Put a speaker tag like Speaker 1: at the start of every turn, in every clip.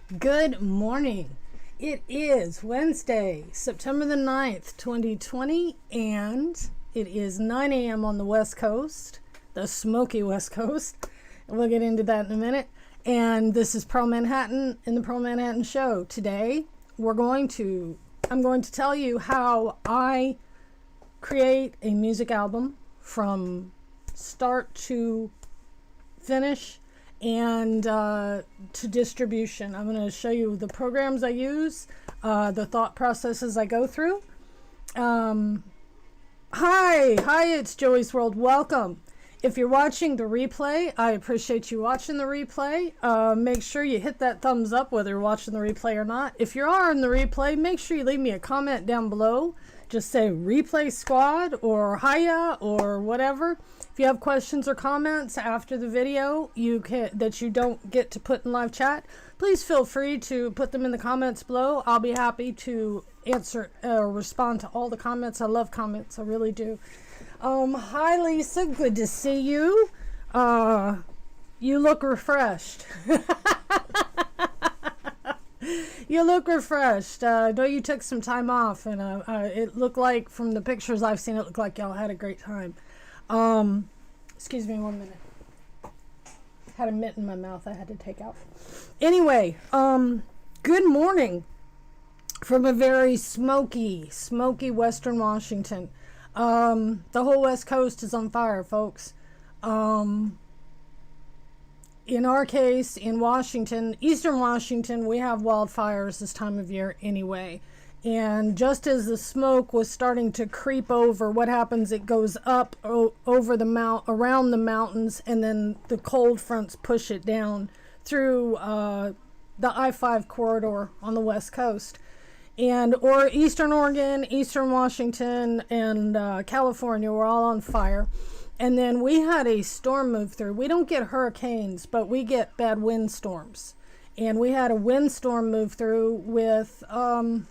Speaker 1: Good morning. It is Wednesday, September the 9th, 2020, and it is 9 a.m. on the West Coast, the smoky West Coast. And we'll get into that in a minute. And this is Pearl Manhattan in the Pearl Manhattan Show. Today, I'm going to tell you how I create a music album from start to finish and to distribution. I'm going to show you the programs I use, the thought processes I go through. Hi, it's Joey's World. Welcome. If you're watching the replay, I appreciate you watching the replay. Make sure you hit that thumbs up whether you're watching the replay or not. If you are in the replay, make sure you leave me a comment down below. Just say replay squad or hiya or whatever. If you have questions or comments after the video that you don't get to put in live chat, please feel free to put them in the comments below. I'll be happy to answer or respond to all the comments. I love comments. I really do. Hi, Lisa. Good to see you. You look refreshed. You look refreshed. I know you took some time off, and it looked like, from the pictures I've seen, it looked like y'all had a great time. Excuse me 1 minute. Had a mitt in my mouth I had to take out. Anyway, good morning from a very smoky Western Washington. The whole West Coast is on fire, folks. In our case, in Washington, Eastern Washington, we have wildfires this time of year anyway. And just as the smoke was starting to creep over, what happens, it goes up over around the mountains, and then the cold fronts push it down through the I-5 corridor on the West Coast. Or Eastern Oregon, Eastern Washington, and California were all on fire. And then we had a storm move through. We don't get hurricanes, but we get bad windstorms. And we had a windstorm move through with, about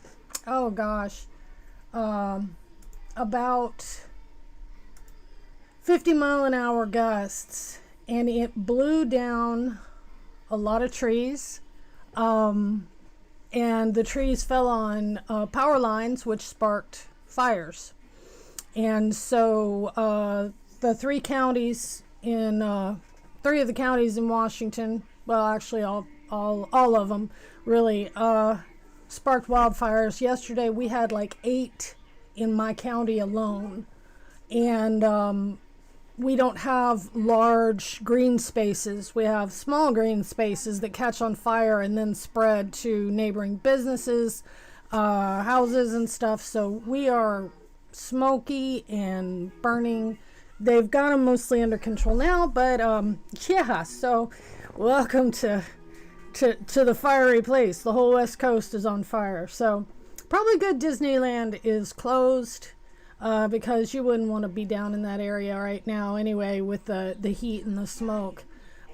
Speaker 1: 50-mile-an-hour gusts. And it blew down a lot of trees. And the trees fell on power lines, which sparked fires. And so the three of the counties in Washington, well, actually all of them really sparked wildfires. Yesterday we had like 8 in my county alone, and we don't have large green spaces. We have small green spaces that catch on fire and then spread to neighboring businesses, houses and stuff. So we are smoky and burning. They've got them mostly under control now, but yeah, so welcome to the fiery place. The whole West Coast is on fire. So probably good Disneyland is closed because you wouldn't want to be down in that area right now anyway with the heat and the smoke.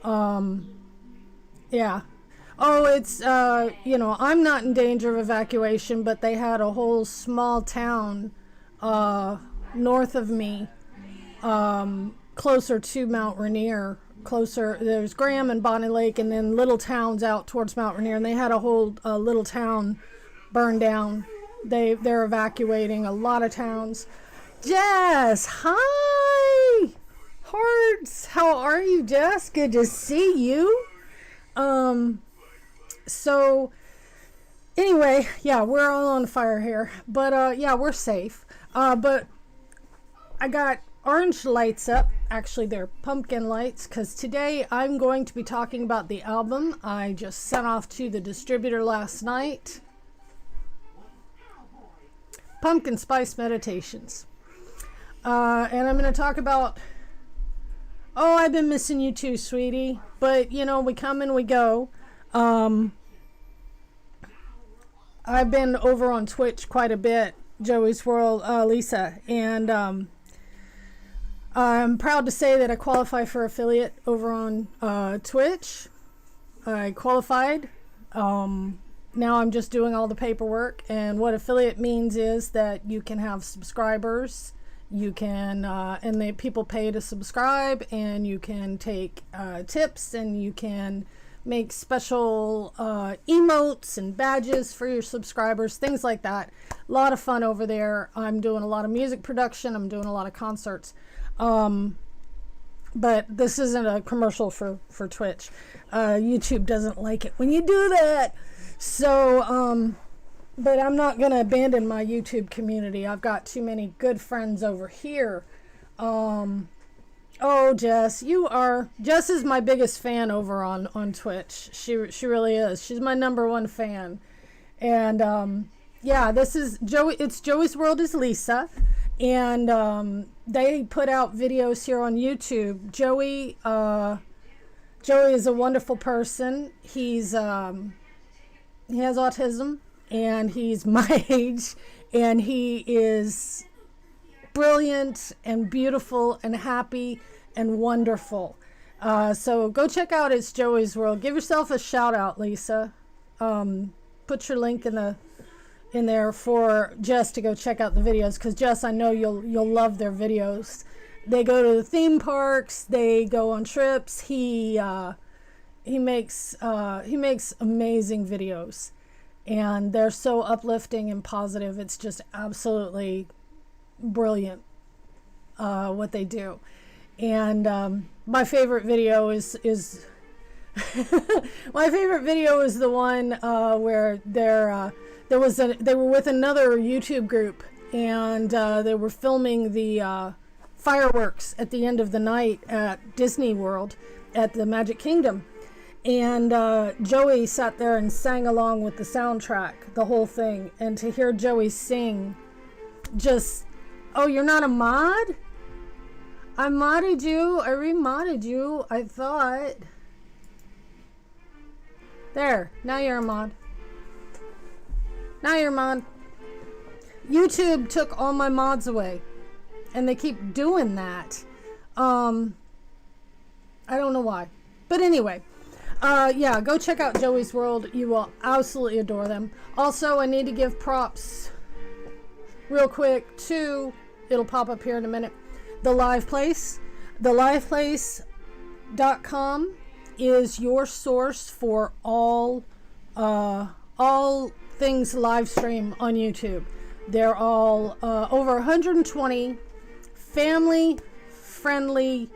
Speaker 1: Yeah. Oh, it's, I'm not in danger of evacuation, but they had a whole small town north of me, closer to Mount Rainier. There's Graham and Bonnie Lake, and then little towns out towards Mount Rainier, and they had a whole little town burned down. They're evacuating a lot of towns. Jess, hi! Hearts, how are you, Jess? Good to see you. So anyway, yeah, we're all on fire here, but yeah, we're safe. But I got orange lights up. Actually, they're pumpkin lights, because today I'm going to be talking about the album I just sent off to the distributor last night. Pumpkin Spice Meditations. And I'm going to talk about, I've been missing you too, sweetie. But, we come and we go. I've been over on Twitch quite a bit, Joey's World, Lisa, and I'm proud to say that I qualify for affiliate over on Twitch. I qualified. Now I'm just doing all the paperwork, and what affiliate means is that you can have subscribers. You can, people pay to subscribe, and you can take tips, and you can make special emotes and badges for your subscribers, things like that. A lot of fun over there. I'm doing a lot of music production. I'm doing a lot of concerts. But this isn't a commercial for Twitch. YouTube doesn't like it when you do that. So, but I'm not going to abandon my YouTube community. I've got too many good friends over here. Oh, Jess, Jess is my biggest fan over on Twitch. She really is. She's my #1 fan. And, yeah, this is Joey. It's Joey's World is Lisa. And, they put out videos here on YouTube. Joey is a wonderful person. He has autism, and he's my age, and he is brilliant and beautiful and happy and wonderful. So go check out It's Joey's World. Give yourself a shout out, Lisa. Put your link in there for Jess to go check out the videos, because Jess, I know you'll love their videos. They go to the theme parks, they go on trips. He makes amazing videos, and they're so uplifting and positive. It's just absolutely brilliant what they do. And my favorite video is my favorite video is the one where they were with another YouTube group, and they were filming the fireworks at the end of the night at Disney World at the Magic Kingdom. And Joey sat there and sang along with the soundtrack, the whole thing. And to hear Joey sing, just, oh, you're not a mod? I modded you. I remodded you. I thought. There. Now you're a mod. Now you're a mod. YouTube took all my mods away. And they keep doing that. I don't know why. But anyway. Yeah, go check out Joey's World. You will absolutely adore them. Also, I need to give props real quick to, it'll pop up here in a minute, The Live Place. TheLivePlace.com is your source for all things live stream on YouTube. They're all over 120 family-friendly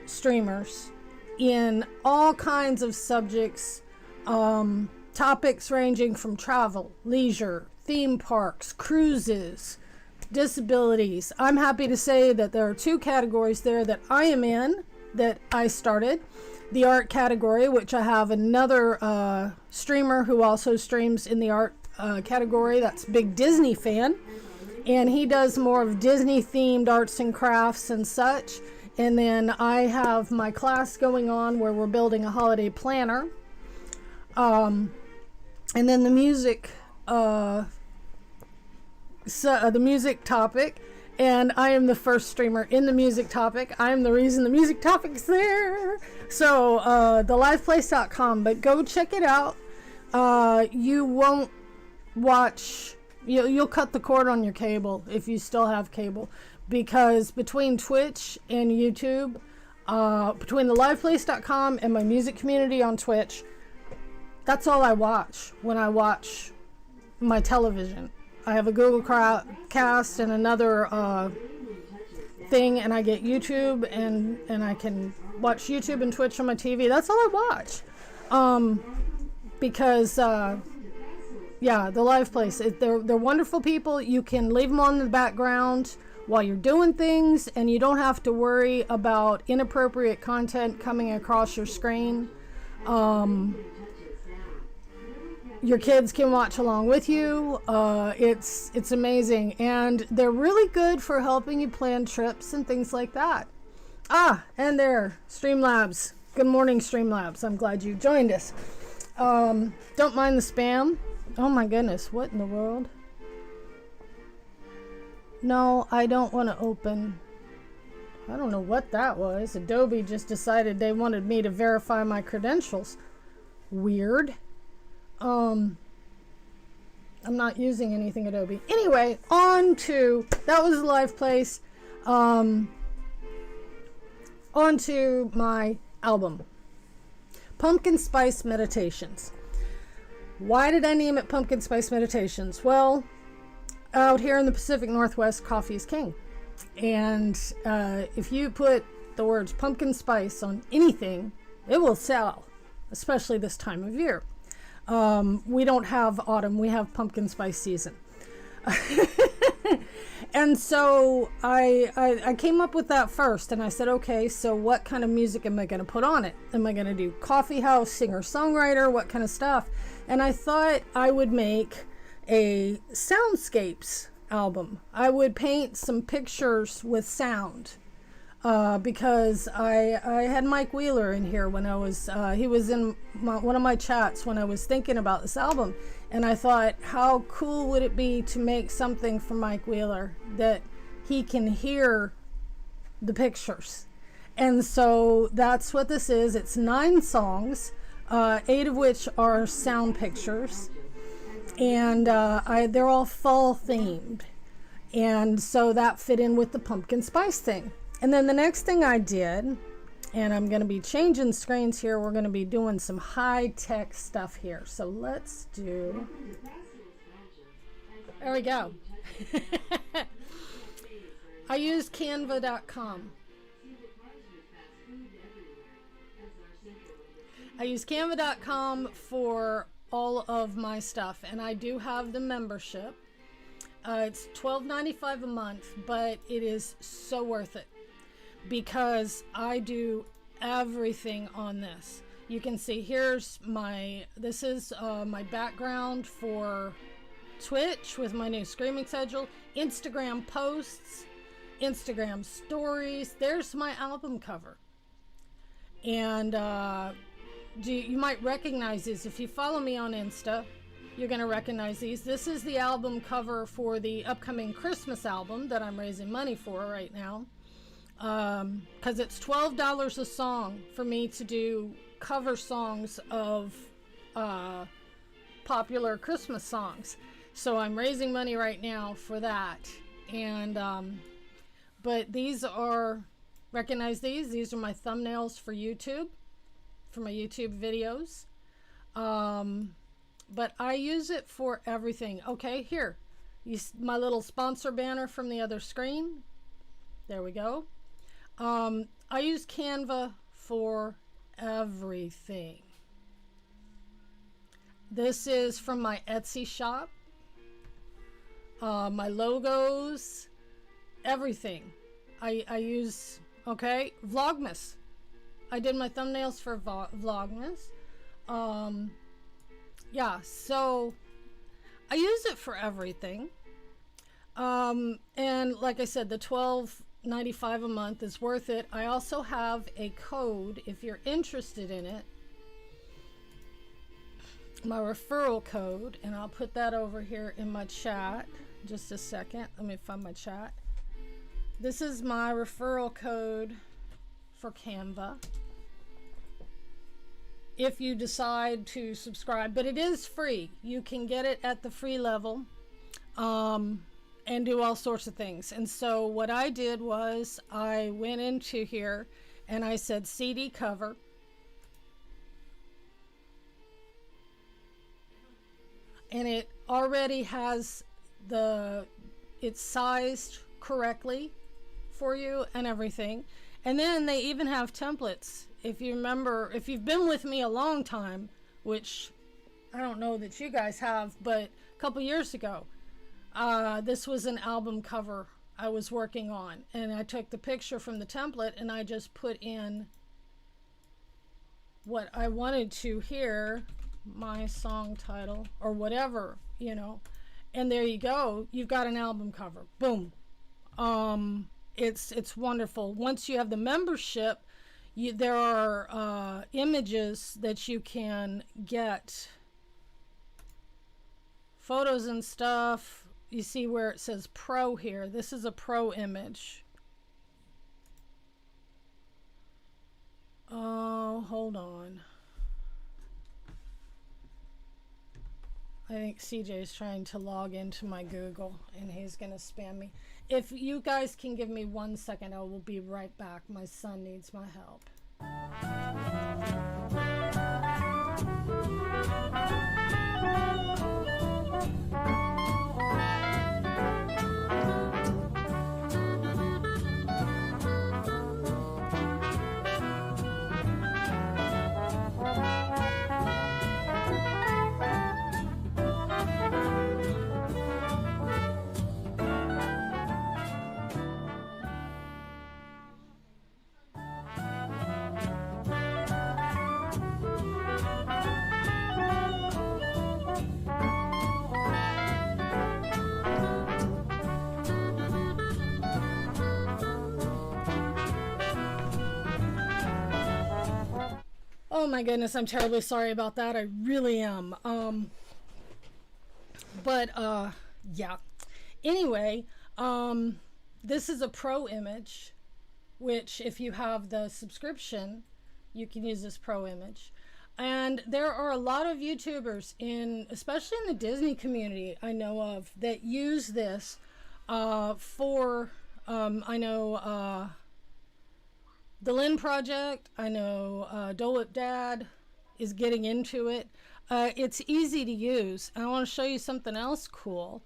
Speaker 1: streamers in all kinds of subjects, topics ranging from travel, leisure, theme parks, cruises, disabilities. I'm happy to say that there are 2 categories there that I am in, that I started. The art category, which I have another streamer who also streams in the art category. That's a big Disney fan, and he does more of Disney themed arts and crafts and such. And then I have my class going on where we're building a holiday planner. And then the music, the music topic. And I am the first streamer in the music topic. I am the reason the music topic's there. So, theliveplace.com. But go check it out. You won't watch, you'll cut the cord on your cable if you still have cable. Because between Twitch and YouTube, between theliveplace.com and my music community on Twitch, that's all I watch when I watch my television. I have a Google Cast and another thing, and I get YouTube, and I can watch YouTube and Twitch on my TV. That's all I watch. Because, yeah, the Live Place, they're wonderful people. You can leave them on in the background while you're doing things, and you don't have to worry about inappropriate content coming across your screen. Your kids can watch along with you. It's amazing, and they're really good for helping you plan trips and things like that. And there, Streamlabs. Good morning, Streamlabs. I'm glad you joined us. Don't mind the spam. Oh my goodness, what in the world? No, I don't want to open. I don't know what that was. Adobe just decided they wanted me to verify my credentials. Weird. I'm not using anything Adobe. Anyway, on to, that was the Live Place. On to my album. Pumpkin Spice Meditations. Why did I name it Pumpkin Spice Meditations? Well, out here in the Pacific Northwest, coffee is king. And if you put the words pumpkin spice on anything, it will sell, especially this time of year. We don't have autumn, we have pumpkin spice season. And so I came up with that first, and I said, okay, so what kind of music am I going to put on it? Am I going to do coffee house, singer-songwriter, what kind of stuff? And I thought I would make a soundscapes album. I would paint some pictures with sound, because I had Mike Wheeler in here when I was, he was in one of my chats when I was thinking about this album. And I thought, how cool would it be to make something for Mike Wheeler that he can hear the pictures? And so that's what this is. It's 9 songs, 8 of which are sound pictures. And they're all fall themed. And so that fit in with the pumpkin spice thing. And then the next thing I did, and I'm going to be changing screens here. We're going to be doing some high-tech stuff here. So let's do... There we go. I use canva.com. I use canva.com for all of my stuff, and I do have the membership. It's $12.95 a month, but it is so worth it, because I do everything on this. You can see here's this is my background for Twitch with my new streaming schedule, Instagram posts, Instagram stories. There's my album cover. And you might recognize these. If you follow me on Insta, you're going to recognize these. This is the album cover for the upcoming Christmas album that I'm raising money for right now. Because it's $12 a song for me to do cover songs of popular Christmas songs. So I'm raising money right now for that. And but these are, recognize these? These are my thumbnails for YouTube, for my YouTube videos. But I use it for everything. Okay, here, my little sponsor banner from the other screen. There we go. I use Canva for everything. This is from my Etsy shop. My logos, everything. I use, okay, Vlogmas. I did my thumbnails for Vlogmas. Yeah, so I use it for everything. And like I said, the $12.95 a month is worth it. I also have a code if you're interested in it. My referral code, and I'll put that over here in my chat. Just a second. Let me find my chat. This is my referral code for Canva. If you decide to subscribe, but it is free. You can get it at the free level, and do all sorts of things. And so what I did was I went into here and I said CD cover. And it already has it's sized correctly for you and everything. And then they even have templates. If you remember, if you've been with me a long time, which I don't know that you guys have, but a couple years ago, this was an album cover I was working on. And I took the picture from the template and I just put in what I wanted to hear, my song title or whatever, you know. And there you go. You've got an album cover. Boom. It's wonderful. Once you have the membership, there are images that you can get, photos and stuff. You see where it says pro here. This is a pro image. Oh, hold on. I think CJ is trying to log into my Google and he's going to spam me. If you guys can give me 1 second, I will be right back. My son needs my help. Oh my goodness, I'm terribly sorry about that. I really am. Yeah. Anyway, this is a pro image, which if you have the subscription, you can use this pro image. And there are a lot of YouTubers especially in the Disney community I know of, that use this for, I know, the Lynn Project, I know Dole Whip Dad is getting into it. It's easy to use. And I want to show you something else cool.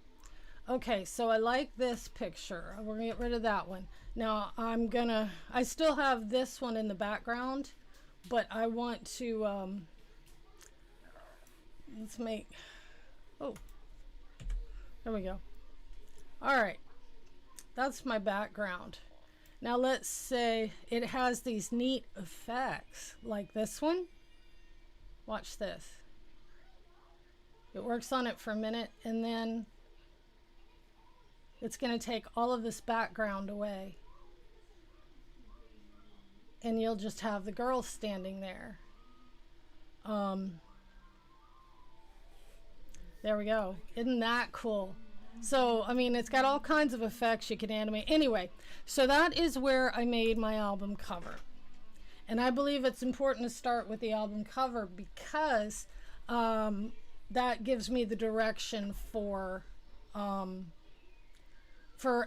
Speaker 1: Okay, so I like this picture. We're going to get rid of that one. Now I still have this one in the background, but I want to, let's make, oh, there we go. All right, that's my background. Now let's say it has these neat effects like this one. Watch this. It works on it for a minute, and then it's going to take all of this background away. And you'll just have the girl standing there. There we go. Isn't that cool? So, I mean, it's got all kinds of effects you can animate. Anyway, so that is where I made my album cover. And I believe it's important to start with the album cover because that gives me the direction for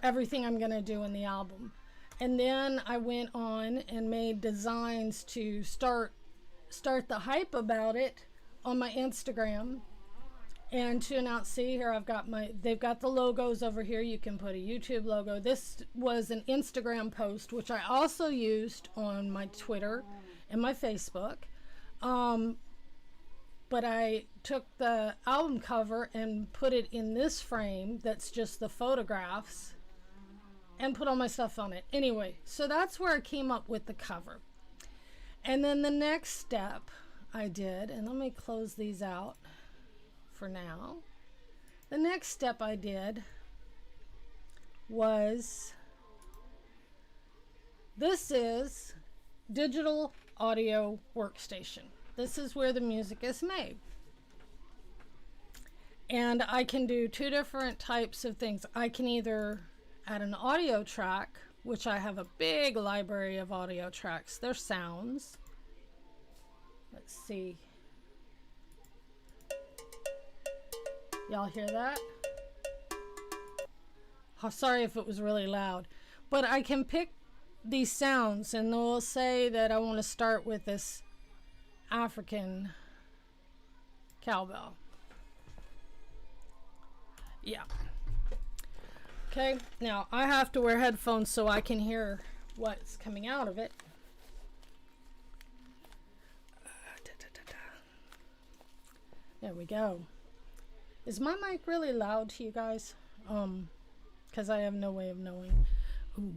Speaker 1: everything I'm going to do in the album. And then I went on and made designs to start the hype about it on my Instagram. And to announce, see here, they've got the logos over here. You can put a YouTube logo. This was an Instagram post, which I also used on my Twitter and my Facebook. But I took the album cover and put it in this frame that's just the photographs and put all my stuff on it. Anyway, so that's where I came up with the cover. And then the next step I did, and let me close these out for now. The next step I did was, this is digital audio workstation. This is where the music is made. And I can do two different types of things. I can either add an audio track, which I have a big library of audio tracks. They're sounds. Let's see. Y'all hear that? Oh, sorry if it was really loud. But I can pick these sounds, and they'll say that I want to start with this African cowbell. Yeah. Okay, now I have to wear headphones so I can hear what's coming out of it. There we go. Is my mic really loud to you guys? Because I have no way of knowing. Ooh,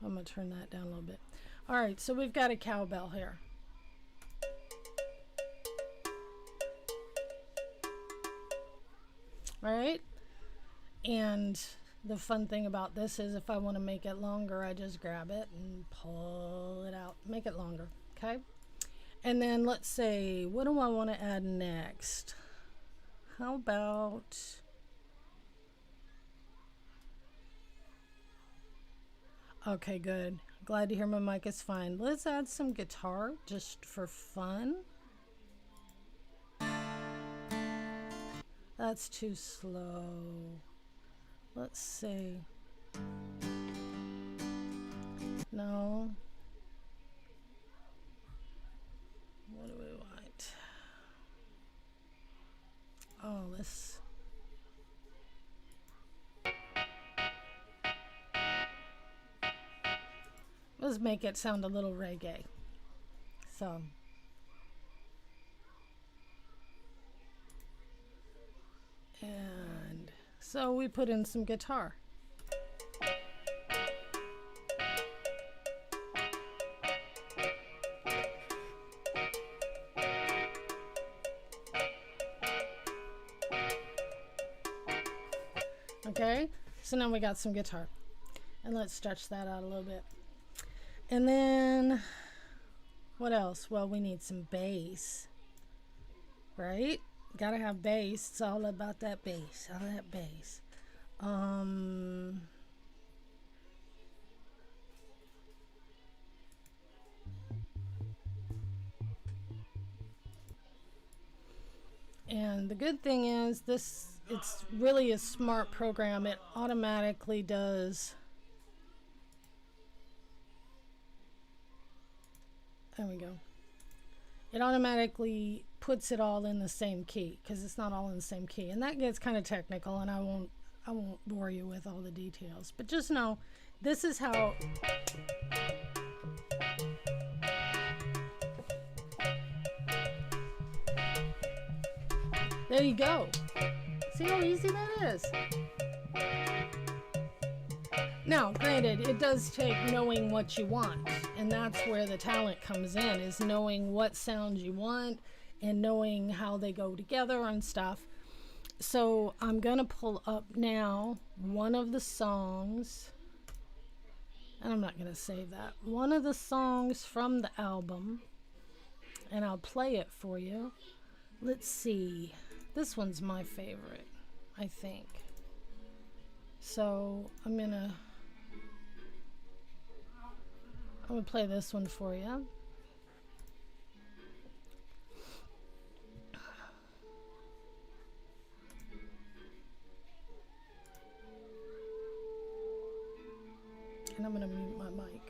Speaker 1: I'm gonna turn that down a little bit. All right, so we've got a cowbell here. All right, and the fun thing about this is if I want to make it longer, I just grab it and pull it out, make it longer, okay? And then let's say, what do I want to add next? How about, okay, good. Glad to hear my mic is fine. Let's add some guitar just for fun. That's too slow. Let's see. No. What do we want? Oh, let's make it sound a little reggae. So. And so we put in some guitar. Okay, so now we got some guitar. And let's stretch that out a little bit. And then What else? Well, we need some bass, right? Gotta have bass. It's all about that bass. All that bass. And the good thing is it's really a smart program. It automatically does. There we go. It automatically puts it all in the same key because it's not all in the same key, and that gets kind of technical, and I won't bore you with all the details, but just know this is how. There you go. See how easy that is? Now, granted, it does take knowing what you want, and that's where the talent comes in, is knowing what sounds you want and knowing how they go together and stuff. So I'm gonna pull up now one of the songs, and I'm not gonna save that, one of the songs from the album, and I'll play it for you. Let's see, this one's my favorite, I think. So I'm gonna play this one for you. And I'm gonna mute my mic.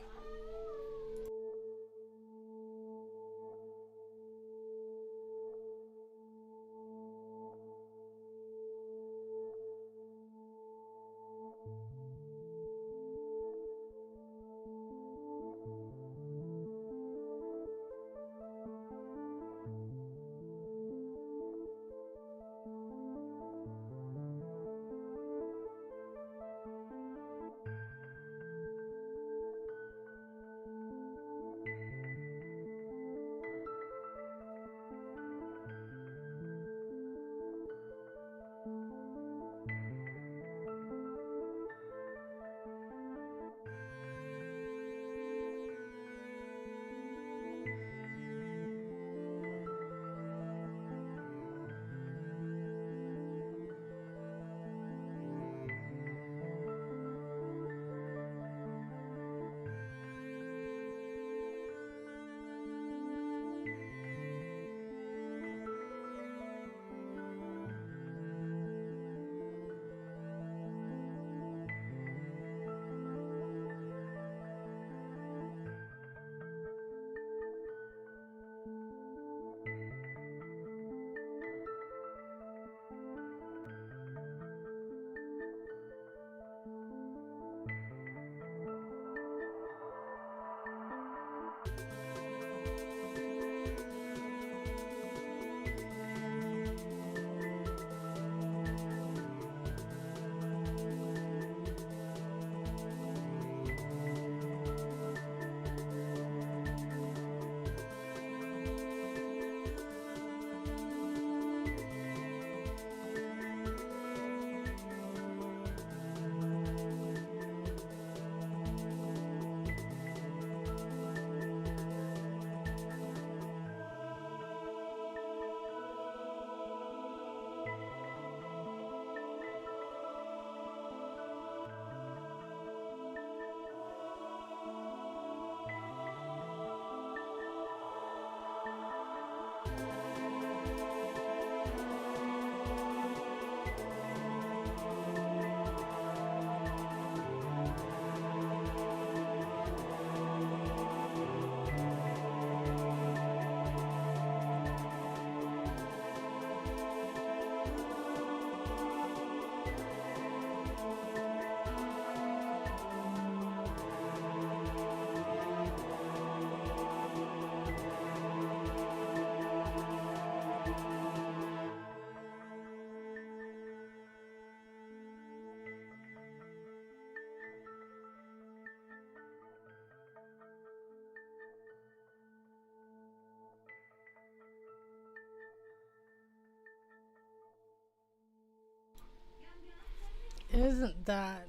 Speaker 1: Isn't that...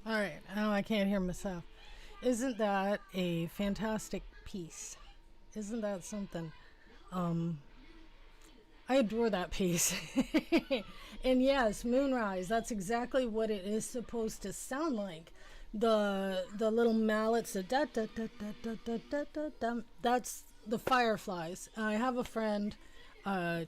Speaker 1: Alright, now I can't hear myself. Isn't that a fantastic piece. Isn't that something? I adore that piece. And yes, moonrise, that's exactly what it is supposed to sound like. The little mallets, the da da da da da da da da da, that's the fireflies. I have a friend,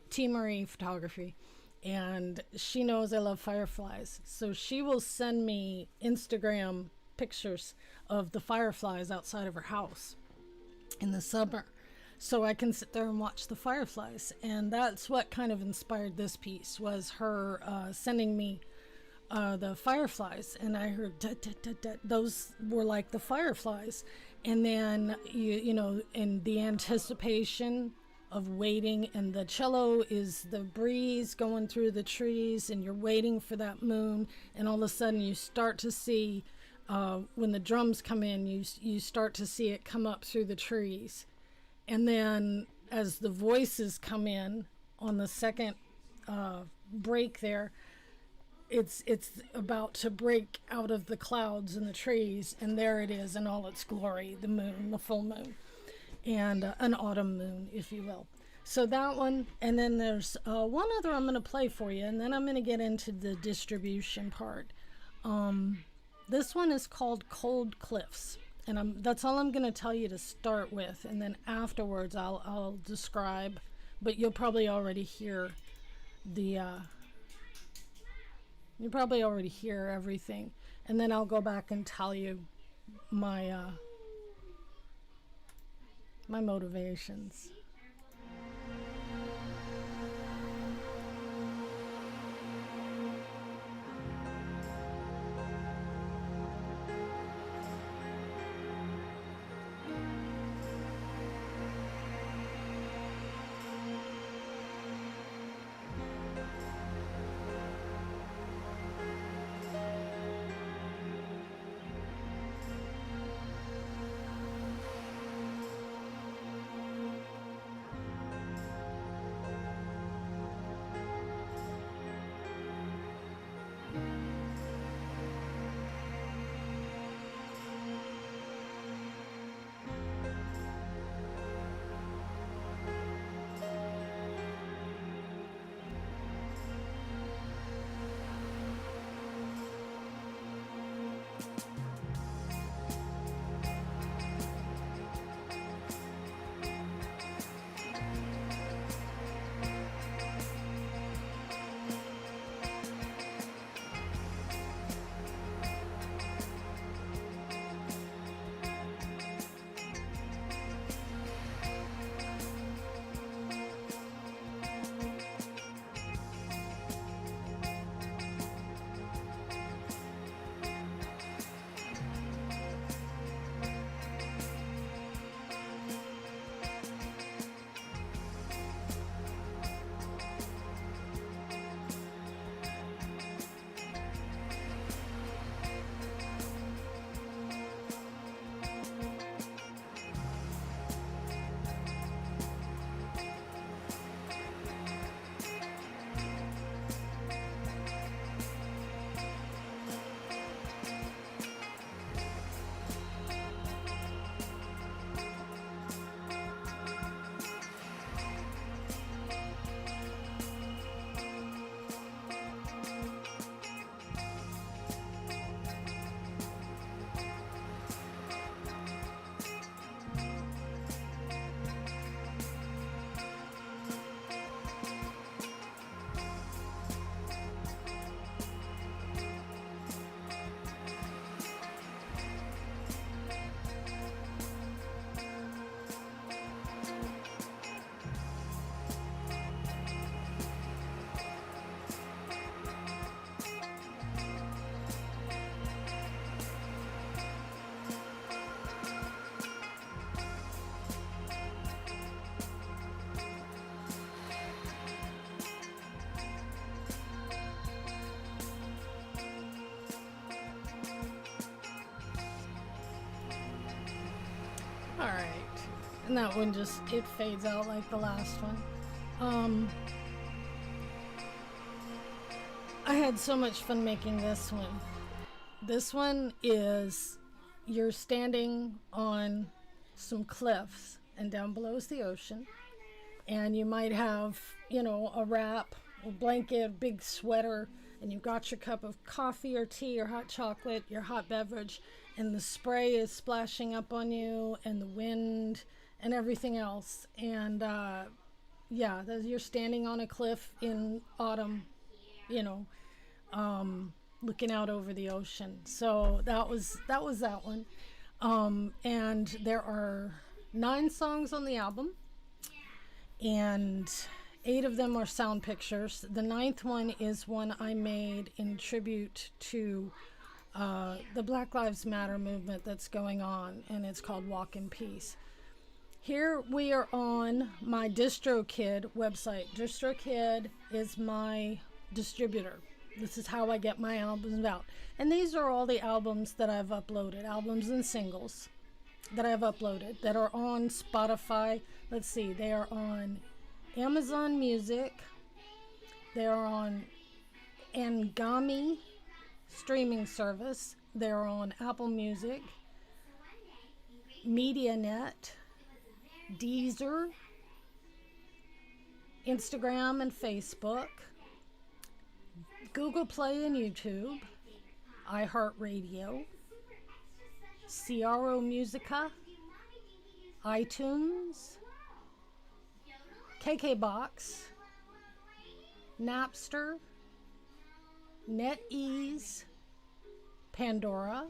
Speaker 1: T. Marie Photography, and she knows I love fireflies. So she will send me Instagram pictures of the fireflies outside of her house in the summer, so I can sit there and watch the fireflies. And that's what kind of inspired this piece, was her sending me the fireflies, and I heard da, da, da, da. Those were like the fireflies. And then you know, in the anticipation of waiting, and the cello is the breeze going through the trees, and you're waiting for that moon, and all of a sudden you start to see when the drums come in, you start to see it come up through the trees. And then as the voices come in on the second break there, it's about to break out of the clouds and the trees, and there it is in all its glory, the moon, the full moon, and an autumn moon, if you will. So that one, and then there's one other I'm going to play for you, and then I'm going to get into the distribution part. This one is called Cold Cliffs. And that's all I'm going to tell you to start with, and then afterwards I'll describe, but you'll probably already hear everything, and then I'll go back and tell you my my motivations. All right, and that one just, it fades out like the last one. I had so much fun making this one. This one is, you're standing on some cliffs, and down below is the ocean. And you might have, you know, a wrap, a blanket, a big sweater, and you've got your cup of coffee or tea or hot chocolate, your hot beverage, and the spray is splashing up on you, and the wind and everything else. And yeah, you're standing on a cliff in autumn, you know, looking out over the ocean. So that was that one. And there are 9 songs on the album, and 8 of them are sound pictures. The 9th one is one I made in tribute to the Black Lives Matter movement that's going on, and it's called Walk in Peace. Here we are on my Distrokid website. Distrokid is my distributor. This is how I get my albums out. And these are all the albums that I've uploaded, albums and singles that I've uploaded that are on Spotify. Let's see, they are on Amazon Music, they are on Angami streaming service, they're on Apple Music, MediaNet, Deezer, Instagram and Facebook, Google Play and YouTube, iHeartRadio, CRO Musica, iTunes, KKBox, Napster, NetEase, Pandora,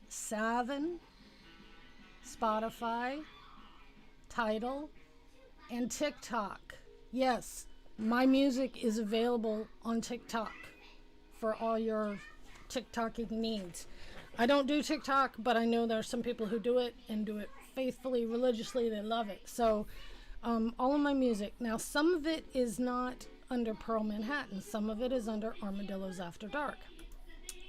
Speaker 1: Savin, Spotify, Tidal, and TikTok. Yes, my music is available on TikTok for all your TikToking needs. I don't do TikTok, but I know there are some people who do it and do it faithfully, religiously. They love it. So all of my music. Now, some of it is not under Pearl Manhattan. Some of it is under Armadillos After Dark.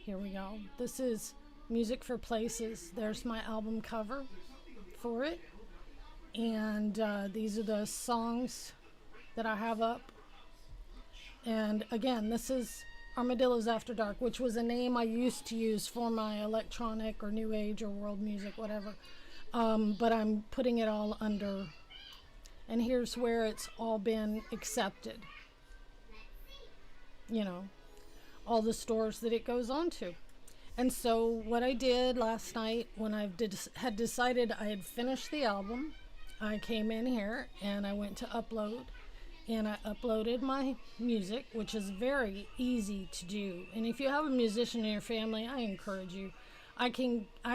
Speaker 1: Here we go. This is Music for Places. There's my album cover for it. And these are the songs that I have up. And again, this is Armadillos After Dark, which was a name I used to use for my electronic or new age or world music, whatever. But I'm putting it all under, and here's where it's all been accepted. You know, all the stores that it goes on to. And so what I did last night when I had decided I had finished the album, I came in here and I went to upload. And I uploaded my music, which is very easy to do. And if you have a musician in your family, I encourage you. I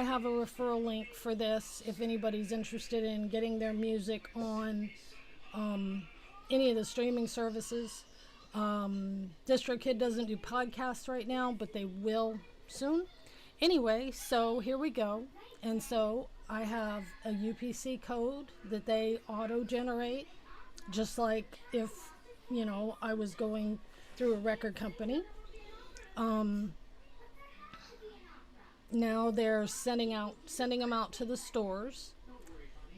Speaker 1: have a referral link for this if anybody's interested in getting their music on any of the streaming services. Distrokid doesn't do podcasts right now, but they will soon. Anyway, so here we go. And so I have a UPC code that they auto-generate. Just like if, you know, I was going through a record company. Now they're sending them out to the stores.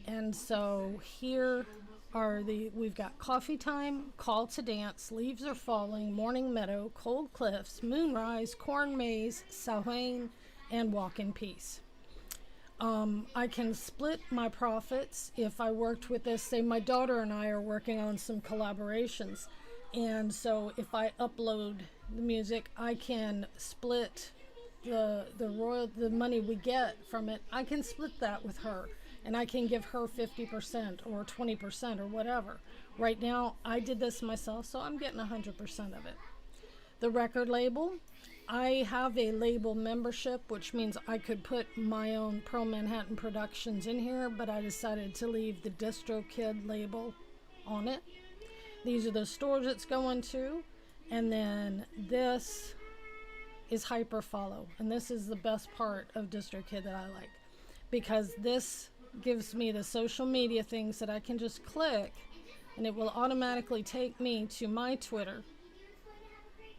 Speaker 1: And so here are we've got Coffee Time, Call to Dance, Leaves Are Falling, Morning Meadow, Cold Cliffs, Moonrise, Corn Maze, Samhain, and Walk in Peace. I can split my profits if I worked with this. Say my daughter and I are working on some collaborations, and so if I upload the music, I can split the money we get from it. I can split that with her, and I can give her 50% or 20% or whatever. Right now, I did this myself, so I'm getting 100% of it. The record label. I have a label membership, which means I could put my own Pearl Manhattan Productions in here, but I decided to leave the Distrokid label on it. These are the stores it's going to, and then this is Hyperfollow, and this is the best part of Distrokid that I like, because this gives me the social media things that I can just click, and it will automatically take me to my Twitter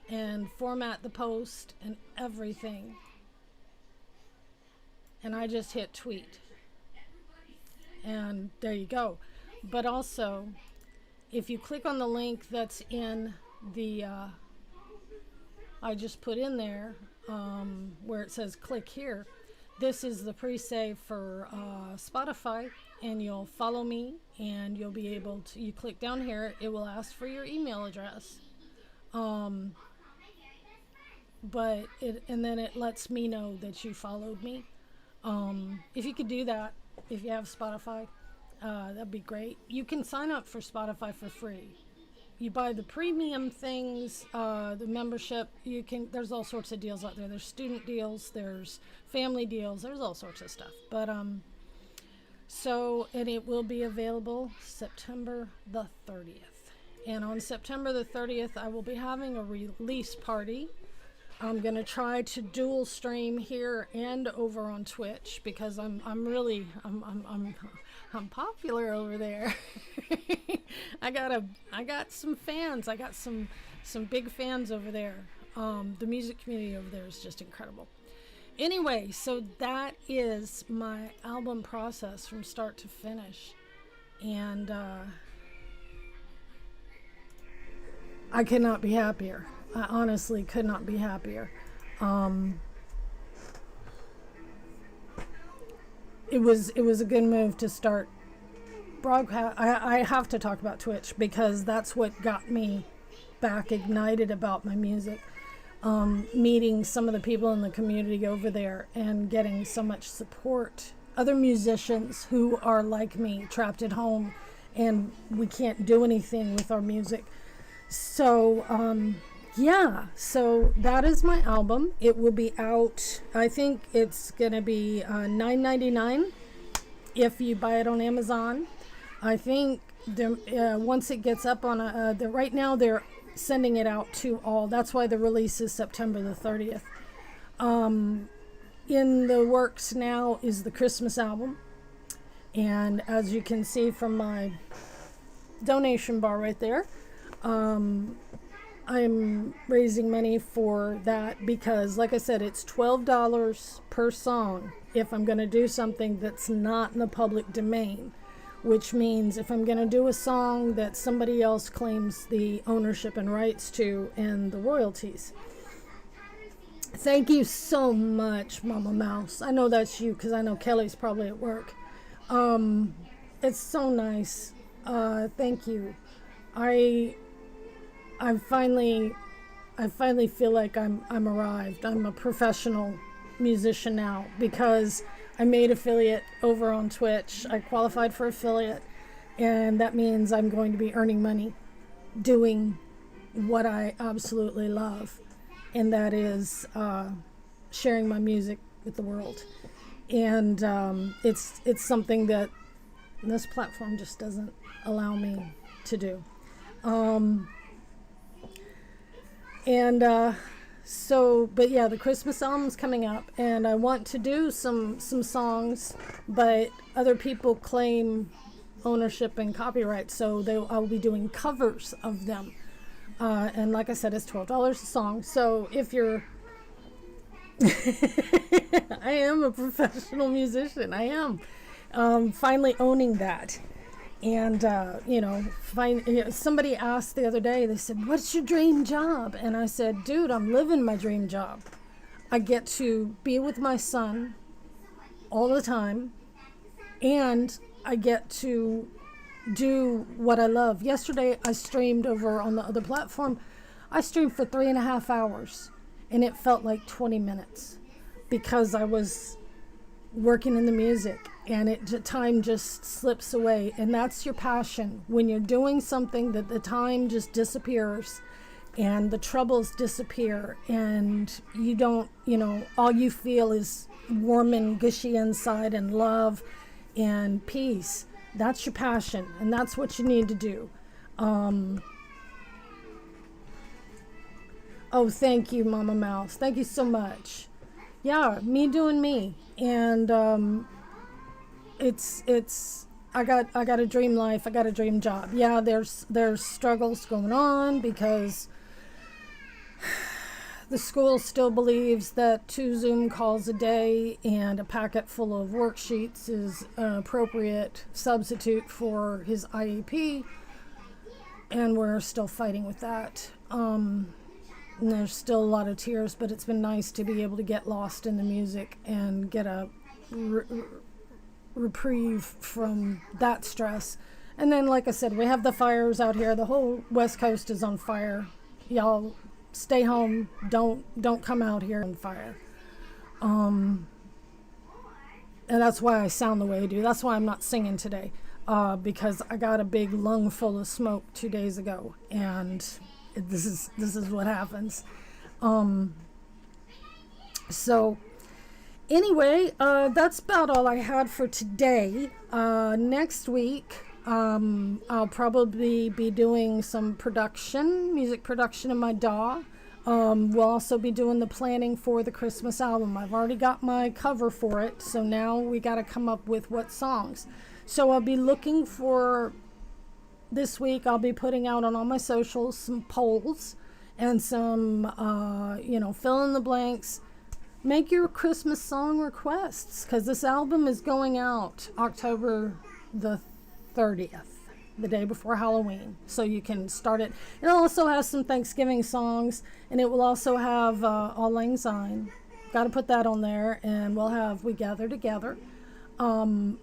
Speaker 1: and format the post and everything. And I just hit tweet. And there you go. But also, if you click on the link that's in the, I just put in there, where it says click here, this is the pre-save for Spotify, and you'll follow me, and you'll be able to, you click down here, it will ask for your email address. And then it lets me know that you followed me. If you could do that, if you have Spotify, that'd be great. You can sign up for Spotify for free. You buy the premium things, the membership, there's all sorts of deals out there. There's student deals, there's family deals, there's all sorts of stuff. But, and it will be available September the 30th. And on September the 30th, I will be having a release party. I'm gonna try to dual stream here and over on Twitch, because I'm popular over there. I got some fans. I got some big fans over there. The music community over there is just incredible. Anyway, so that is my album process from start to finish, and I could not be happier. I honestly could not be happier. It was a good move to start broadcast. I have to talk about Twitch, because that's what got me back ignited about my music. Meeting some of the people in the community over there and getting so much support. Other musicians who are like me, trapped at home, and we can't do anything with our music. So, yeah, so that is my album. It will be out, I think it's going to be $9.99 if you buy it on Amazon. I think once it gets up on right now they're sending it out to all. That's why the release is September the 30th. In the works now is the Christmas album. And as you can see from my donation bar right there, I'm raising money for that, because like I said, it's $12 per song if I'm going to do something that's not in the public domain, which means if I'm going to do a song that somebody else claims the ownership and rights to and the royalties. Thank you so much, Mama Mouse. I know that's you, because I know Kelly's probably at work. It's so nice. Thank you. I finally feel like I'm arrived. I'm a professional musician now, because I made affiliate over on Twitch. I qualified for affiliate, and that means I'm going to be earning money doing what I absolutely love, and that is sharing my music with the world. And it's something that this platform just doesn't allow me to do. But yeah, the Christmas album's coming up, and I want to do some songs, but other people claim ownership and copyright, so I'll be doing covers of them. And like I said, it's $12 a song. So if you're, I am a professional musician. I am finally owning that. And, somebody asked the other day, they said, what's your dream job? And I said, dude, I'm living my dream job. I get to be with my son all the time, and I get to do what I love. Yesterday, I streamed over on the other platform. I streamed for 3.5 hours, and it felt like 20 minutes, because I was working in the music, and time just slips away. And that's your passion. When you're doing something, that the time just disappears and the troubles disappear, and you don't, all you feel is warm and gushy inside, and love and peace. That's your passion, and that's what you need to do. Oh, thank you, Mama Mouse. Thank you so much. Yeah, me doing me. And I got a dream life. I got a dream job. Yeah, there's struggles going on, because the school still believes that 2 Zoom calls a day and a packet full of worksheets is an appropriate substitute for his IEP, and we're still fighting with that. and there's still a lot of tears, but it's been nice to be able to get lost in the music and get a reprieve from that stress. And then, like I said, we have the fires out here. The whole West Coast is on fire. Y'all stay home. Don't come out here on fire. And that's why I sound the way I do. That's why I'm not singing today, because I got a big lung full of smoke 2 days ago, and this is what happens. So anyway, that's about all I had for today. Next week, I'll probably be doing some music production in my DAW. We'll also be doing the planning for the Christmas album. I've already got my cover for it, so now we got to come up with what songs. So I'll be looking for, this week I'll be putting out on all my socials some polls and some, fill in the blanks. Make your Christmas song requests, because this album is going out October the 30th, the day before Halloween, so you can start it. It also has some Thanksgiving songs, and it will also have Auld Lang Syne. Got to put that on there, and we'll have We Gather Together. So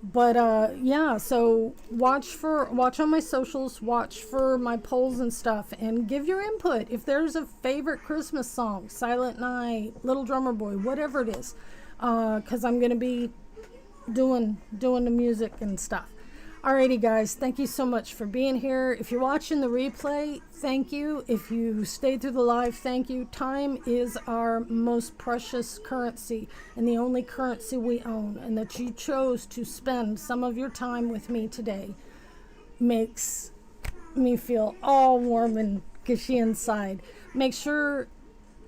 Speaker 1: watch on my socials, watch for my polls and stuff, and give your input. If there's a favorite Christmas song, Silent Night, Little Drummer Boy, whatever it is, because I'm going to be doing the music and stuff. Alrighty, guys, thank you so much for being here. If you're watching the replay, thank you. If you stayed through the live, thank you. Time is our most precious currency and the only currency we own, and that you chose to spend some of your time with me today makes me feel all warm and gushy inside. Make sure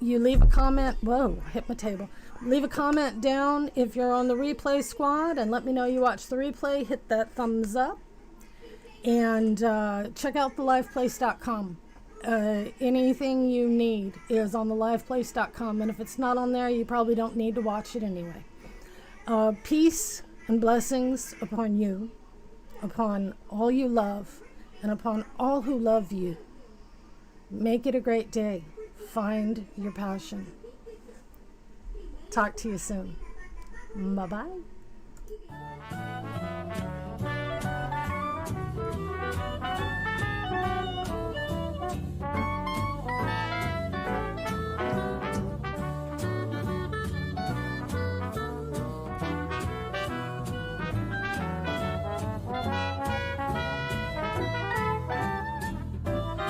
Speaker 1: you leave a comment. Whoa, hit my table. Leave a comment down if you're on the replay squad, and let me know you watched the replay. Hit that thumbs up, and check out theliveplace.com. Anything you need is on theliveplace.com, and if it's not on there, you probably don't need to watch it anyway. Peace and blessings upon you, upon all you love, and upon all who love you. Make it a great day. Find your passion. Talk to you soon. Bye-bye.